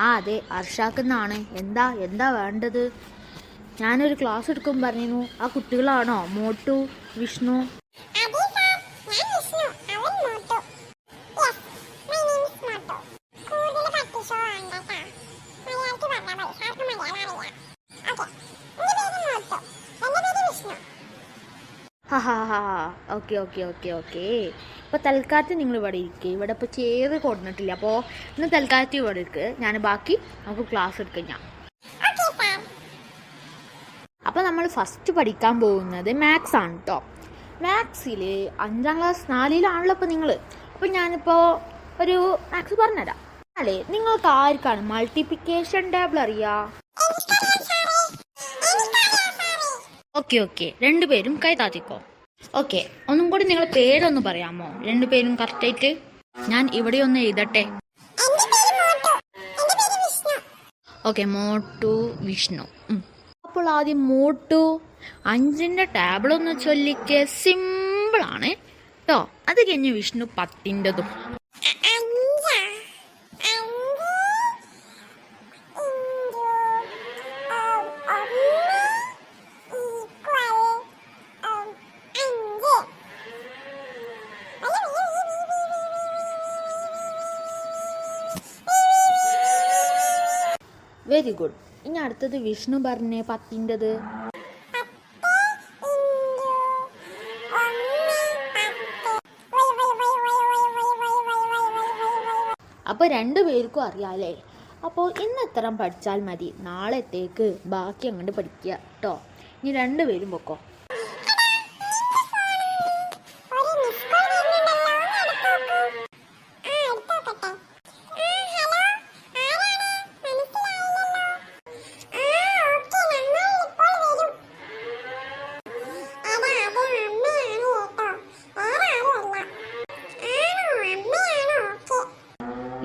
ആ അതെ, അർഷാക്കെന്നാണ്. എന്താ എന്താ വേണ്ടത്? ഞാനൊരു ക്ലാസ് എടുക്കും പറഞ്ഞിരുന്നു. ആ കുട്ടികളാണോ Motu, Vishnu? Okay okay okay okay. ഇപ്പോൾ തൽക്കാലത്ത് നിങ്ങൾ ഇവിടെ ഇരിക്കുക. ഇവിടെ ഇപ്പോൾ ചേറ് കൊടുത്തിട്ടില്ല. അപ്പോൾ ഇന്ന് തൽക്കാലത്ത് ഇവിടെ ഇരിക്കുക. ഞാൻ ബാക്കി നമുക്ക് ക്ലാസ് എടുക്കാം. ഞാൻ അപ്പോൾ നമ്മൾ ഫസ്റ്റ് പഠിക്കാൻ പോകുന്നത് മാത്സ് ആണ് കേട്ടോ. മാത്സിൽ 5ാം ക്ലാസ് 4ലാണല്ലോ ഇപ്പോൾ നിങ്ങൾ. അപ്പോൾ ഞാനിപ്പോൾ ഒരു മാത്സ് പറഞ്ഞുതരാം. അല്ലേ, നിങ്ങൾക്ക് ആർക്കാണ് മൾട്ടിപ്ലിക്കേഷൻ ടേബിൾ അറിയാം? ഓക്കെ ഓക്കെ, രണ്ടുപേരും കൈ താത്തിക്കോ. ഓക്കെ, ഒന്നും കൂടി നിങ്ങൾ പേരൊന്ന് പറയാമോ? രണ്ടുപേരും കറക്റ്റായിട്ട്. ഞാൻ ഇവിടെ ഒന്ന് എഴുതട്ടെ. ഓക്കെ, മോട്ടു, വിഷ്ണു. അപ്പോൾ ആദ്യം മോട്ടു 5ന്റെ ടേബിളൊന്ന് ചൊല്ലിക്ക്. സിമ്പിളാണ് കേട്ടോ. അത് കഴിഞ്ഞ് വിഷ്ണു 10ൻ്റെതും. Very good. ഇനി അടുത്തത് വിഷ്ണു പറഞ്ഞേ 10ൻ്റെത്. അപ്പോൾ രണ്ടുപേർക്കും അറിയാലേ. അപ്പോൾ ഇന്ന് ഇത്രയും പഠിച്ചാൽ മതി. നാളത്തേക്ക് ബാക്കി അങ്ങോട്ട് പഠിക്കുക കേട്ടോ. ഇനി രണ്ടുപേരും പൊക്കോ.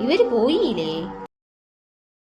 ഇവര് പോയില്ലേ?